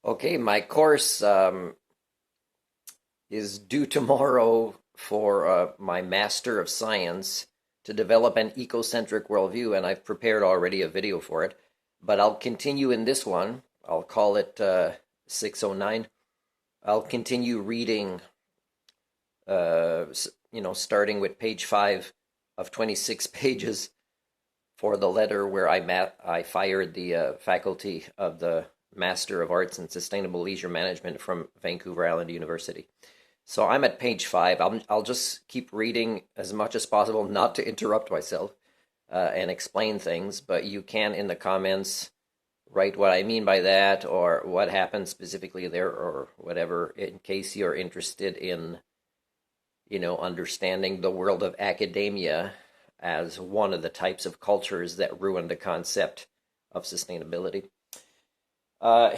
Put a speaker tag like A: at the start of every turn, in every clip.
A: Okay, my course is due tomorrow for my Master of Science to develop an ecocentric worldview, and I've prepared already a video for it. But I'll continue in this one. I'll call it 609. I'll continue reading, starting with page 5 of 26 pages for the letter where I fired the faculty of the Master of Arts in Sustainable Leisure Management from Vancouver Island University. So I'm at page 5. I'll just keep reading as much as possible, not to interrupt myself and explain things, but you can in the comments write what I mean by that or what happened specifically there or whatever, in case you're interested in, understanding the world of academia as one of the types of cultures that ruin the concept of sustainability.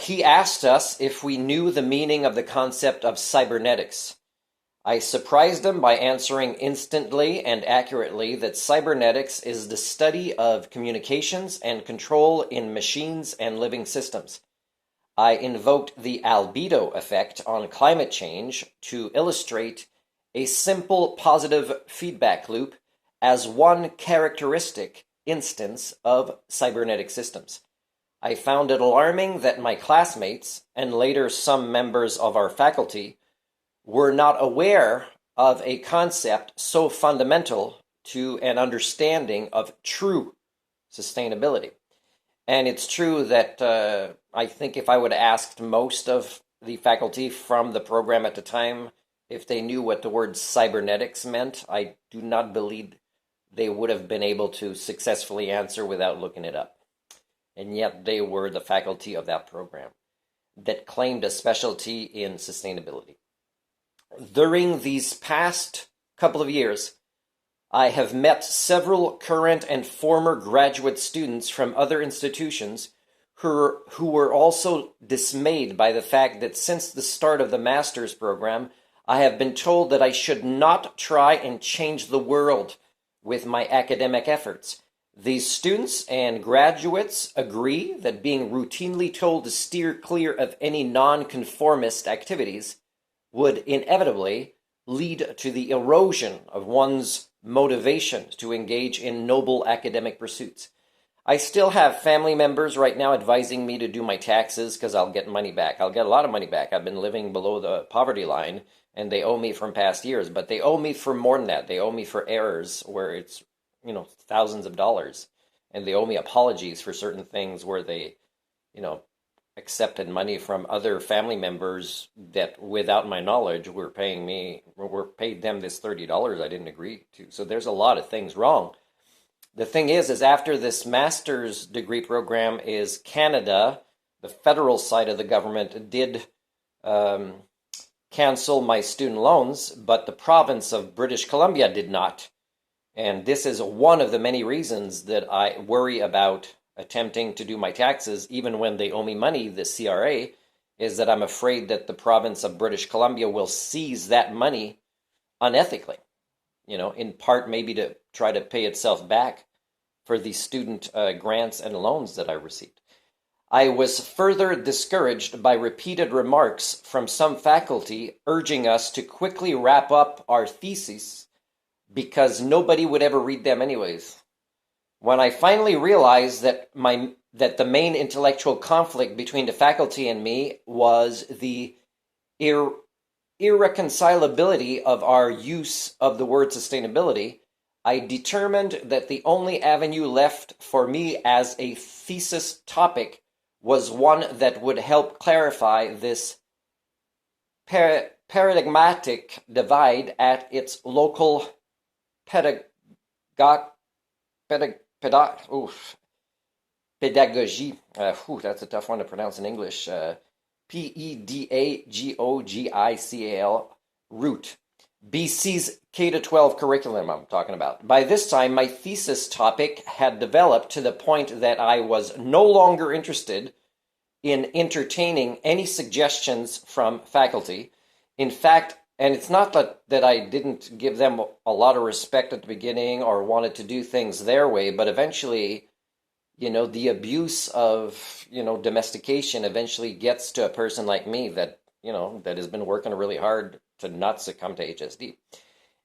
A: He asked us if we knew the meaning of the concept of cybernetics. I surprised him by answering instantly and accurately that cybernetics is the study of communications and control in machines and living systems. I invoked the albedo effect on climate change to illustrate a simple positive feedback loop as one characteristic instance of cybernetic systems. I found it alarming that my classmates, and later some members of our faculty, were not aware of a concept so fundamental to an understanding of true sustainability. And it's true that I think if I would have asked most of the faculty from the program at the time if they knew what the word cybernetics meant, I do not believe they would have been able to successfully answer without looking it up. And yet they were the faculty of that program that claimed a specialty in sustainability. During these past couple of years, I have met several current and former graduate students from other institutions who were also dismayed by the fact that since the start of the master's program, I have been told that I should not try and change the world with my academic efforts. These students and graduates agree that being routinely told to steer clear of any nonconformist activities would inevitably lead to the erosion of one's motivation to engage in noble academic pursuits. I still have family members right now advising me to do my taxes because I'll get money back. I'll get a lot of money back. I've been living below the poverty line and they owe me from past years, but they owe me for more than that. They owe me for errors where it's, thousands of dollars. And they owe me apologies for certain things where they, accepted money from other family members that without my knowledge were paid them this $30 I didn't agree to. So there's a lot of things wrong. The thing is after this master's degree program is Canada, the federal side of the government did cancel my student loans, but the province of British Columbia did not. And this is one of the many reasons that I worry about attempting to do my taxes, even when they owe me money, the CRA, is that I'm afraid that the province of British Columbia will seize that money unethically, in part maybe to try to pay itself back for the student grants and loans that I received. I was further discouraged by repeated remarks from some faculty urging us to quickly wrap up our theses because nobody would ever read them anyways. When I finally realized that the main intellectual conflict between the faculty and me was the irreconcilability of our use of the word sustainability, I determined that the only avenue left for me as a thesis topic was one that would help clarify this paradigmatic divide at its local pedagogy. That's a tough one to pronounce in English. Pedagogical route. BC's K-12 curriculum I'm talking about. By this time, my thesis topic had developed to the point that I was no longer interested in entertaining any suggestions from faculty. In fact, and it's not that I didn't give them a lot of respect at the beginning or wanted to do things their way, but eventually the abuse of, domestication eventually gets to a person like me that, that has been working really hard to not succumb to HSD.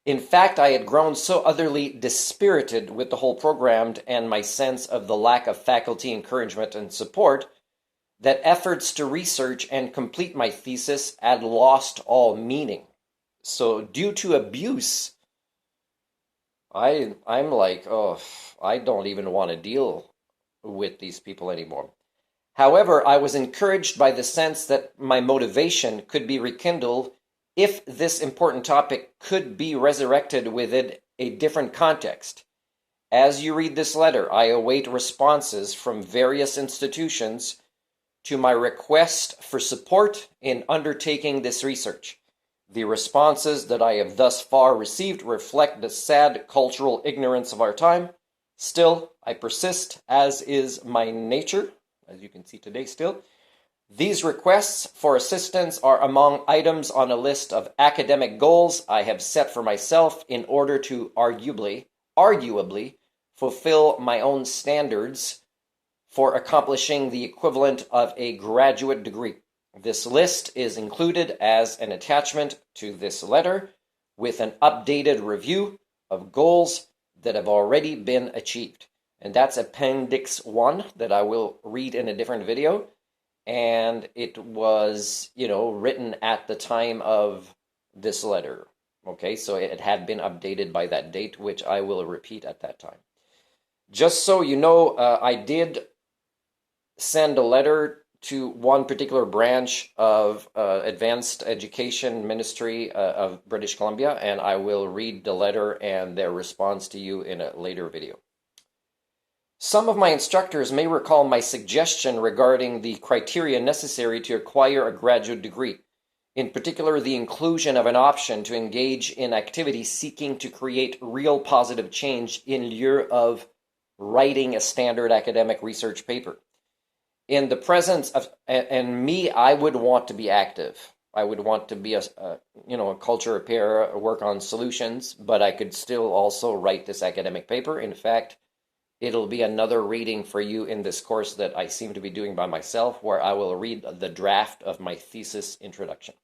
A: In fact, I had grown so utterly dispirited with the whole program and my sense of the lack of faculty encouragement and support that efforts to research and complete my thesis had lost all meaning. So due to abuse, I'm like, oh, I don't even want to deal with these people anymore. However, I was encouraged by the sense that my motivation could be rekindled if this important topic could be resurrected within a different context. As you read this letter, I await responses from various institutions to my request for support in undertaking this research. The responses that I have thus far received reflect the sad cultural ignorance of our time. Still, I persist, as is my nature, as you can see today still. These requests for assistance are among items on a list of academic goals I have set for myself in order to arguably fulfill my own standards for accomplishing the equivalent of a graduate degree. This list is included as an attachment to this letter with an updated review of goals that have already been achieved. And that's Appendix 1 that I will read in a different video. And it was, written at the time of this letter. Okay, so it had been updated by that date, which I will repeat at that time. Just so you know, I did send a letter to one particular branch of Advanced Education Ministry of British Columbia, and I will read the letter and their response to you in a later video. Some of my instructors may recall my suggestion regarding the criteria necessary to acquire a graduate degree, in particular the inclusion of an option to engage in activities seeking to create real positive change in lieu of writing a standard academic research paper. In the presence of, and me, I would want to be active. I would want to be a culture repair, work on solutions, but I could still also write this academic paper. In fact, it'll be another reading for you in this course that I seem to be doing by myself, where I will read the draft of my thesis introduction.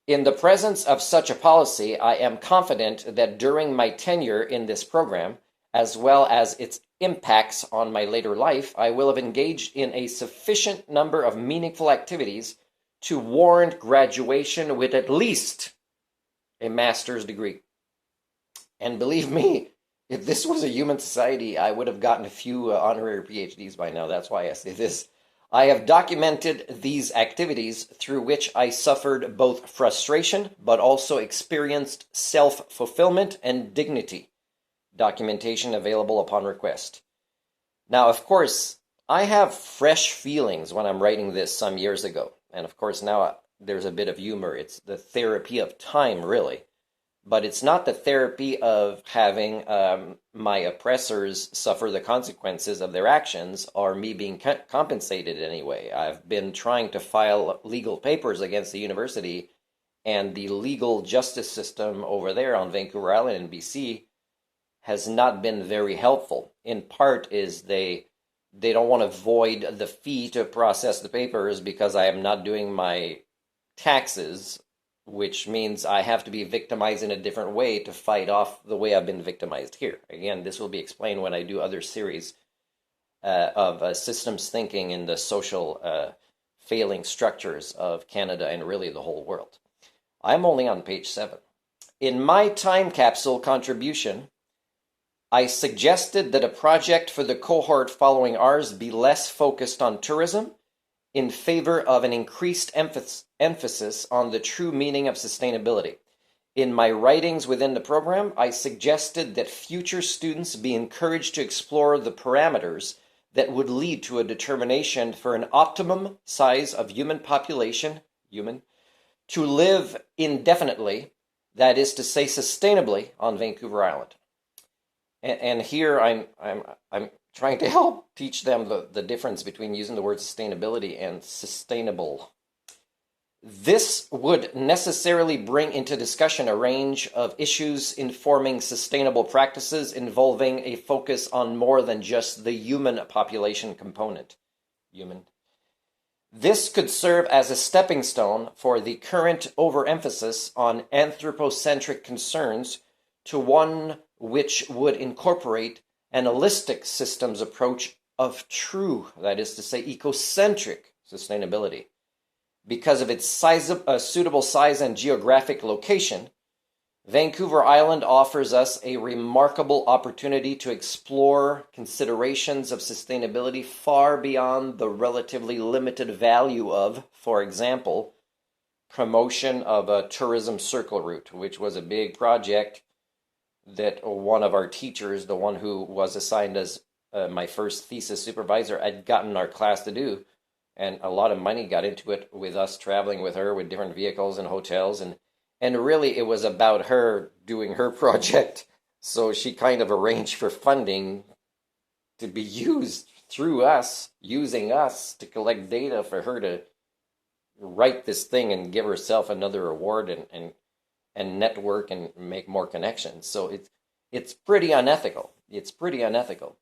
A: In the presence of such a policy, I am confident that during my tenure in this program, as well as its impacts on my later life, I will have engaged in a sufficient number of meaningful activities to warrant graduation with at least a master's degree. And believe me, if this was a human society, I would have gotten a few honorary PhDs by now. That's why I say this. I have documented these activities through which I suffered both frustration, but also experienced self-fulfillment and dignity. Documentation available upon request. Now, of course, I have fresh feelings when I'm writing this some years ago. And of course, now there's a bit of humor. It's the therapy of time, really. But it's not the therapy of having my oppressors suffer the consequences of their actions or me being compensated anyway. I've been trying to file legal papers against the university, and the legal justice system over there on Vancouver Island in BC has not been very helpful. In part is they don't want to void the fee to process the papers because I am not doing my taxes, which means I have to be victimized in a different way to fight off the way I've been victimized here. Again, this will be explained when I do other series of systems thinking in the social failing structures of Canada and really the whole world. I'm only on page 7. In my time capsule contribution, I suggested that a project for the cohort following ours be less focused on tourism in favor of an increased emphasis on the true meaning of sustainability. In my writings within the program, I suggested that future students be encouraged to explore the parameters that would lead to a determination for an optimum size of human population, to live indefinitely, that is to say sustainably, on Vancouver Island. And here I'm trying to help teach them the difference between using the word sustainability and sustainable. This would necessarily bring into discussion a range of issues informing sustainable practices involving a focus on more than just the human population component. This could serve as a stepping stone for the current overemphasis on anthropocentric concerns to one which would incorporate an holistic systems approach of true, that is to say, ecocentric sustainability. Because of its suitable size and geographic location, Vancouver Island offers us a remarkable opportunity to explore considerations of sustainability far beyond the relatively limited value of, for example, promotion of a tourism circle route, which was a big project that one of our teachers, the one who was assigned as my first thesis supervisor, had gotten our class to do. And a lot of money got into it with us traveling with her with different vehicles and hotels. And really, it was about her doing her project. So she kind of arranged for funding to be used through us, using us to collect data for her to write this thing and give herself another award and network and make more connections. So it's pretty unethical. It's pretty unethical.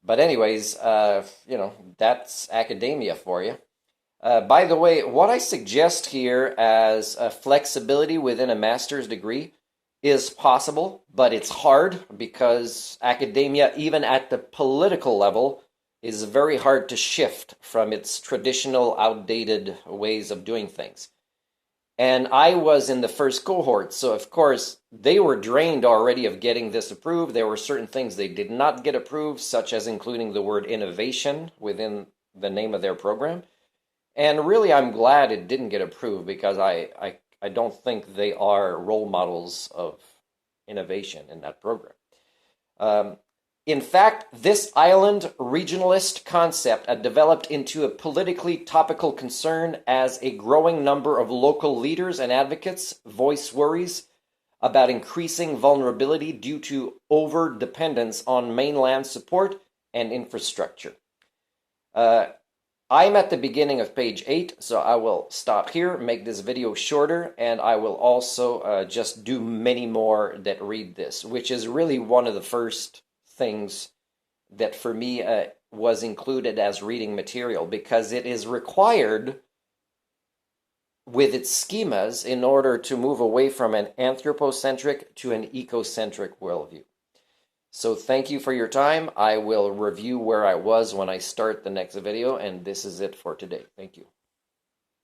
A: But anyways, that's academia for you. By the way, what I suggest here as a flexibility within a master's degree is possible, but it's hard because academia, even at the political level, is very hard to shift from its traditional, outdated ways of doing things. And I was in the first cohort, so of course they were drained already of getting this approved. There were certain things they did not get approved, such as including the word innovation within the name of their program. And really, I'm glad it didn't get approved because I don't think they are role models of innovation in that program. In fact, this island regionalist concept had developed into a politically topical concern as a growing number of local leaders and advocates voice worries about increasing vulnerability due to over-dependence on mainland support and infrastructure. I'm at the beginning of page 8, so I will stop here, make this video shorter, and I will also just do many more that read this, which is really one of the first things that for me was included as reading material, because it is required with its schemas in order to move away from an anthropocentric to an ecocentric worldview. So thank you for your time. I will review where I was when I start the next video, and this is it for today. Thank you.